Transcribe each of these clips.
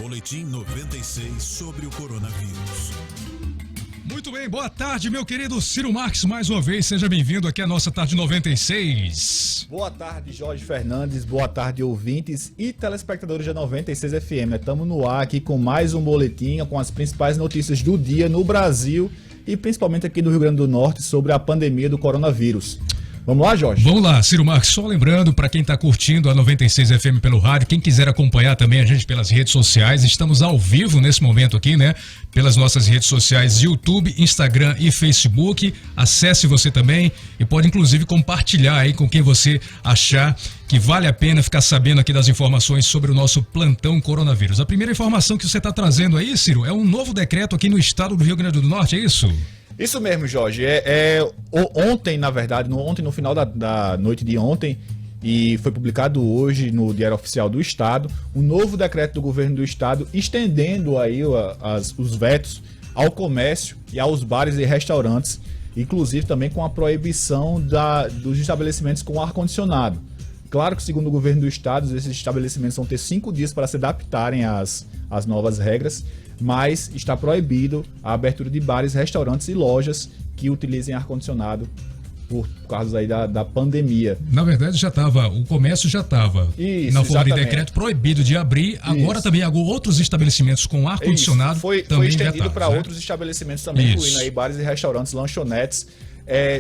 Boletim 96 sobre o coronavírus. Muito bem, boa tarde, meu querido Ciro Marques, mais uma vez, seja bem-vindo aqui à nossa Tarde 96. Boa tarde, Jorge Fernandes, boa tarde, ouvintes e telespectadores da 96 FM. Estamos no ar aqui com mais um boletim com as principais notícias do dia no Brasil e principalmente aqui no Rio Grande do Norte sobre a pandemia do coronavírus. Vamos lá, Jorge? Vamos lá, Ciro Marques, só lembrando para quem está curtindo a 96 FM pelo rádio, quem quiser acompanhar também a gente pelas redes sociais, estamos ao vivo nesse momento aqui, né? Pelas nossas redes sociais, YouTube, Instagram e Facebook. Acesse você também e pode inclusive compartilhar aí com quem você achar que vale a pena ficar sabendo aqui das informações sobre o nosso plantão coronavírus. A primeira informação que você está trazendo aí, Ciro, é um novo decreto aqui no estado do Rio Grande do Norte, é isso? Isso mesmo, Jorge. Ontem, na verdade, no final da noite de ontem, e foi publicado hoje no Diário Oficial do Estado, um novo decreto do governo do Estado estendendo aí os vetos ao comércio e aos bares e restaurantes, inclusive também com a proibição dos estabelecimentos com ar-condicionado. Claro que, segundo o governo do Estado, esses estabelecimentos vão ter 5 dias para se adaptarem às novas regras, mas está proibido a abertura de bares, restaurantes e lojas que utilizem ar-condicionado por causa aí da pandemia. Na verdade, o comércio já estava na forma de decreto proibido de abrir, agora também outros estabelecimentos com ar-condicionado foi estendido para outros estabelecimentos também, incluindo aí bares e restaurantes, lanchonetes.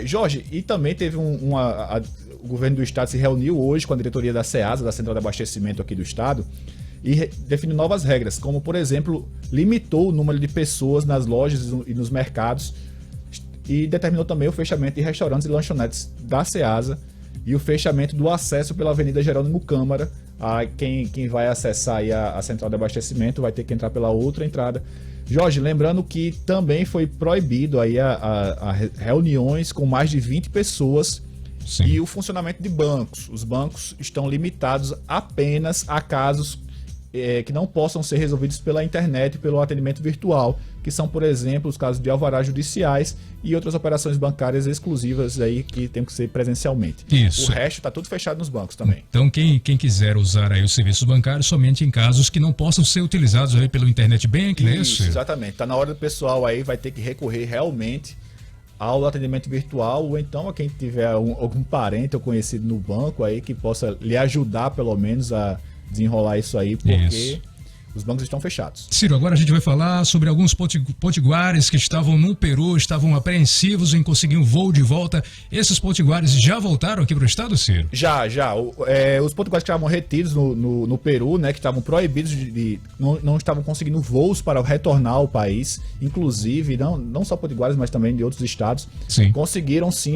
Jorge, e também teve o governo do Estado se reuniu hoje com a diretoria da SEASA, da Central de Abastecimento aqui do Estado, e definiu novas regras, como, por exemplo, limitou o número de pessoas nas lojas e nos mercados e determinou também o fechamento de restaurantes e lanchonetes da SEASA e o fechamento do acesso pela Avenida Jerônimo Câmara. Quem vai acessar aí a Central de Abastecimento vai ter que entrar pela outra entrada. Jorge, lembrando que também foi proibido aí a reuniões com mais de 20 pessoas. Sim. E o funcionamento de bancos. Os bancos estão limitados apenas a casos que não possam ser resolvidos pela internet e pelo atendimento virtual, que são, por exemplo, os casos de alvarás judiciais e outras operações bancárias exclusivas aí que tem que ser presencialmente. Isso. O resto está tudo fechado nos bancos também. Então, quem quiser usar aí os serviços bancários somente em casos que não possam ser utilizados aí pelo internet bank, né? Isso, exatamente. Está na hora do pessoal aí vai ter que recorrer realmente ao atendimento virtual, ou então a quem tiver algum parente ou conhecido no banco aí que possa lhe ajudar pelo menos a desenrolar isso aí, porque os bancos estão fechados. Ciro, agora a gente vai falar sobre alguns potiguares que estavam no Peru, estavam apreensivos em conseguir um voo de volta. Esses potiguares já voltaram aqui para o estado, Ciro? Já. Os potiguares que estavam retidos no Peru, né, que estavam proibidos não estavam conseguindo voos para retornar ao país, inclusive, não só potiguares, mas também de outros estados, conseguiram sim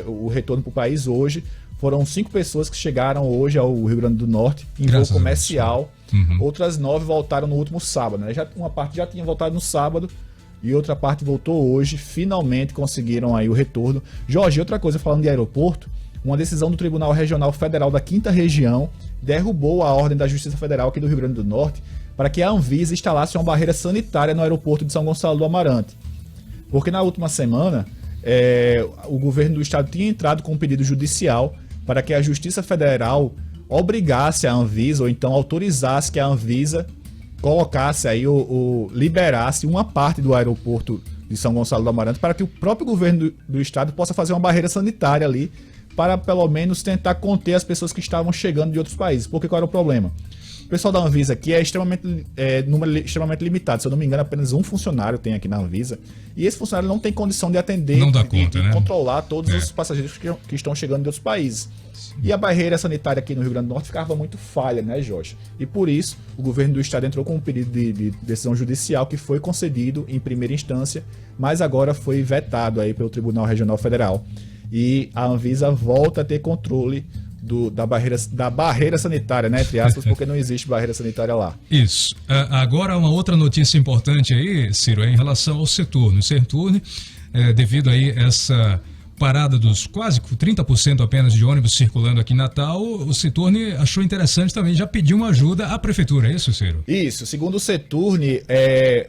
o retorno para o país hoje. Foram 5 pessoas que chegaram hoje ao Rio Grande do Norte em voo comercial. Outras 9 voltaram no último sábado, né? Uma parte já tinha voltado no sábado e outra parte voltou hoje. Finalmente conseguiram aí o retorno. Jorge, outra coisa, falando de aeroporto, uma decisão do Tribunal Regional Federal da 5ª Região derrubou a ordem da Justiça Federal aqui do Rio Grande do Norte para que a Anvisa instalasse uma barreira sanitária no aeroporto de São Gonçalo do Amarante. Porque na última semana, o governo do estado tinha entrado com um pedido judicial para que a Justiça Federal obrigasse a Anvisa, ou então autorizasse que a Anvisa colocasse aí ou liberasse uma parte do aeroporto de São Gonçalo do Amarante para que o próprio governo do estado possa fazer uma barreira sanitária ali para pelo menos tentar conter as pessoas que estavam chegando de outros países. Porque qual era o problema? O pessoal da Anvisa aqui número extremamente limitado. Se eu não me engano, apenas um funcionário tem aqui na Anvisa. E esse funcionário não tem condição de atender, de controlar todos os passageiros que estão chegando de outros países. E a barreira sanitária aqui no Rio Grande do Norte ficava muito falha, né, Jorge? E por isso, o governo do estado entrou com um pedido de decisão judicial que foi concedido em primeira instância, mas agora foi vetado aí pelo Tribunal Regional Federal. E a Anvisa volta a ter controle da barreira sanitária, né, entre aspas, porque não existe barreira sanitária lá. Isso. Agora, uma outra notícia importante aí, Ciro, é em relação ao Seturne. O Seturne, devido aí essa parada dos quase 30% apenas de ônibus circulando aqui em Natal, o Seturne achou interessante também, já pediu uma ajuda à prefeitura, é isso, Ciro? Isso, segundo o Seturne,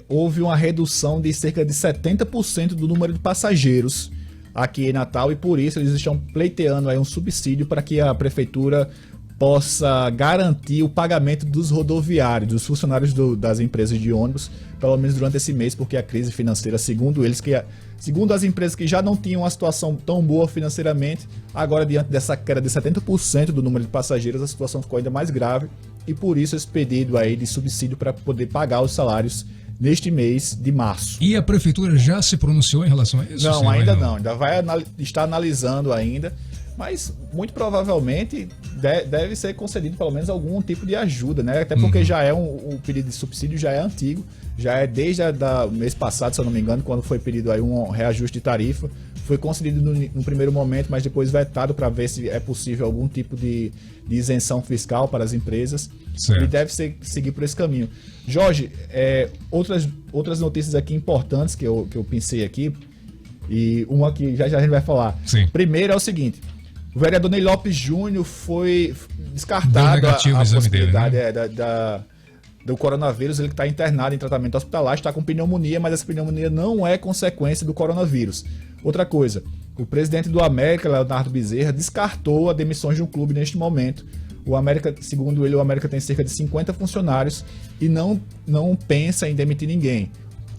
houve uma redução de cerca de 70% do número de passageiros aqui em Natal e por isso eles estão pleiteando aí um subsídio para que a prefeitura possa garantir o pagamento dos rodoviários, dos funcionários das empresas de ônibus, pelo menos durante esse mês, porque a crise financeira, segundo as empresas que já não tinham uma situação tão boa financeiramente, agora diante dessa queda de 70% do número de passageiros, a situação ficou ainda mais grave, e por isso esse pedido aí de subsídio para poder pagar os salários neste mês de março. E a prefeitura já se pronunciou em relação a isso? Não, ainda não. Ainda vai estar analisando ainda, mas muito provavelmente deve ser concedido pelo menos algum tipo de ajuda, né? Até porque já é o pedido de subsídio já é antigo, já é desde o mês passado, se eu não me engano, quando foi pedido aí um reajuste de tarifa. Foi concedido no primeiro momento, mas depois vetado para ver se é possível algum tipo de isenção fiscal para as empresas. Certo. E deve seguir por esse caminho. Jorge, outras notícias aqui importantes que eu pensei aqui, e uma que já a gente vai falar. Sim. Primeiro é o seguinte: o vereador Ney Lopes Júnior foi descartado a possibilidade dele, né? Do coronavírus. Ele está internado em tratamento hospitalar, está com pneumonia, mas essa pneumonia não é consequência do coronavírus. Outra coisa, o presidente do América, Leonardo Bezerra, descartou a demissões de um clube neste momento. O América, segundo ele, o América tem cerca de 50 funcionários e não pensa em demitir ninguém.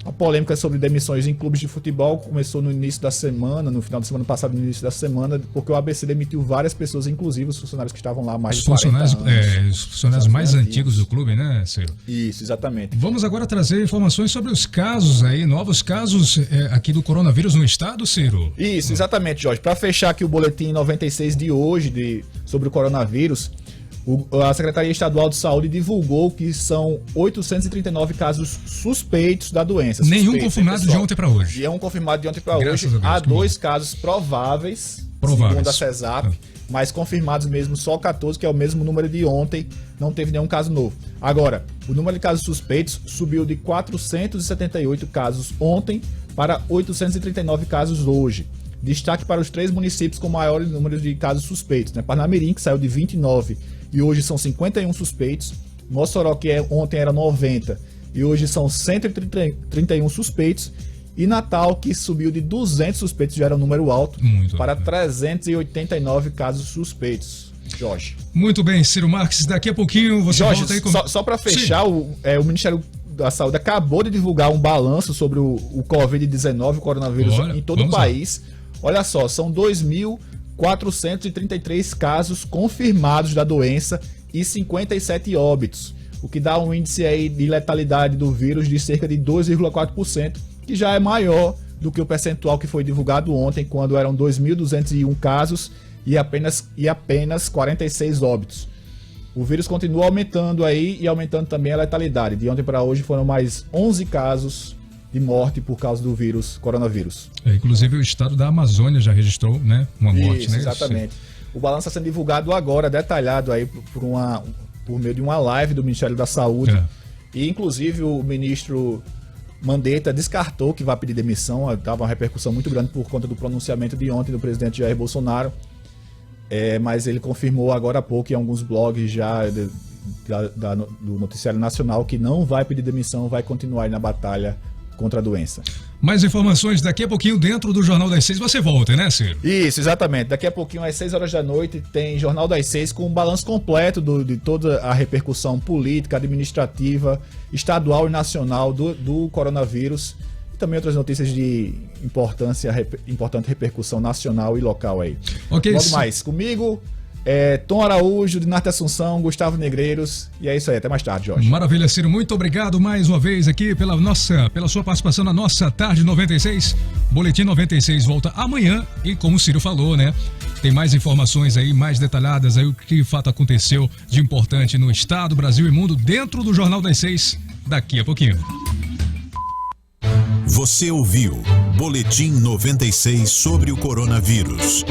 A polêmica sobre demissões em clubes de futebol começou no início da semana, no final da semana passada, no início da semana, porque o ABC demitiu várias pessoas, inclusive os funcionários que estavam lá há mais de 40 anos. Os funcionários mais antigos do clube, né, Ciro? Isso, exatamente. Vamos agora trazer informações sobre os casos aí, novos casos aqui do coronavírus no estado, Ciro? Isso, exatamente, Jorge. Para fechar aqui o boletim 96 de hoje sobre o coronavírus, a Secretaria Estadual de Saúde divulgou que são 839 casos suspeitos da doença. Nenhum confirmado de ontem para hoje. Nenhum confirmado de ontem para hoje. Há 2 casos prováveis, segundo a CESAP, mas confirmados mesmo só 14, que é o mesmo número de ontem. Não teve nenhum caso novo. Agora, o número de casos suspeitos subiu de 478 casos ontem para 839 casos hoje. Destaque para os 3 municípios com maior número de casos suspeitos, né? Parnamirim, que saiu de 29 e hoje são 51 suspeitos. Mossoró, que ontem era 90 e hoje são 131 suspeitos. E Natal, que subiu de 200 suspeitos, já era um número alto, para 389 casos suspeitos. Jorge. Muito bem, Ciro Marques, daqui a pouquinho você Jorge, volta aí com... Só para fechar, o Ministério da Saúde acabou de divulgar um balanço sobre o Covid-19, o coronavírus em todo o país. Olha só, são 2.433 casos confirmados da doença e 57 óbitos, o que dá um índice aí de letalidade do vírus de cerca de 2,4%, que já é maior do que o percentual que foi divulgado ontem, quando eram 2.201 casos e apenas 46 óbitos. O vírus continua aumentando aí e aumentando também a letalidade. De ontem para hoje foram mais 11 casos de morte por causa do coronavírus. Inclusive o estado da Amazônia já registrou, né, uma morte, isso, né? Exatamente. O balanço está sendo divulgado agora, detalhado aí por meio de uma live do Ministério da Saúde. E inclusive o ministro Mandetta descartou que vai pedir demissão. Estava uma repercussão muito grande por conta do pronunciamento de ontem do presidente Jair Bolsonaro. Mas ele confirmou agora há pouco em alguns blogs já do Noticiário Nacional que não vai pedir demissão, vai continuar aí na batalha contra a doença. Mais informações daqui a pouquinho dentro do Jornal das 6. Você volta, né, Ciro? Isso, exatamente. Daqui a pouquinho, às 6 horas da noite, tem Jornal das 6 com um balanço completo de toda a repercussão política, administrativa, estadual e nacional do coronavírus. E também outras notícias de importante repercussão nacional e local aí. Ok. Logo mais, comigo... Tom Araújo, Dinarte Assunção, Gustavo Negreiros, e é isso aí, até mais tarde, Jorge. Maravilha, Ciro, muito obrigado mais uma vez aqui pela sua participação na nossa Tarde 96. Boletim 96 volta amanhã e, como o Ciro falou, né, tem mais informações aí, mais detalhadas aí, o que de fato aconteceu de importante no estado, Brasil e mundo, dentro do Jornal das 6, daqui a pouquinho. Você ouviu Boletim 96 sobre o coronavírus.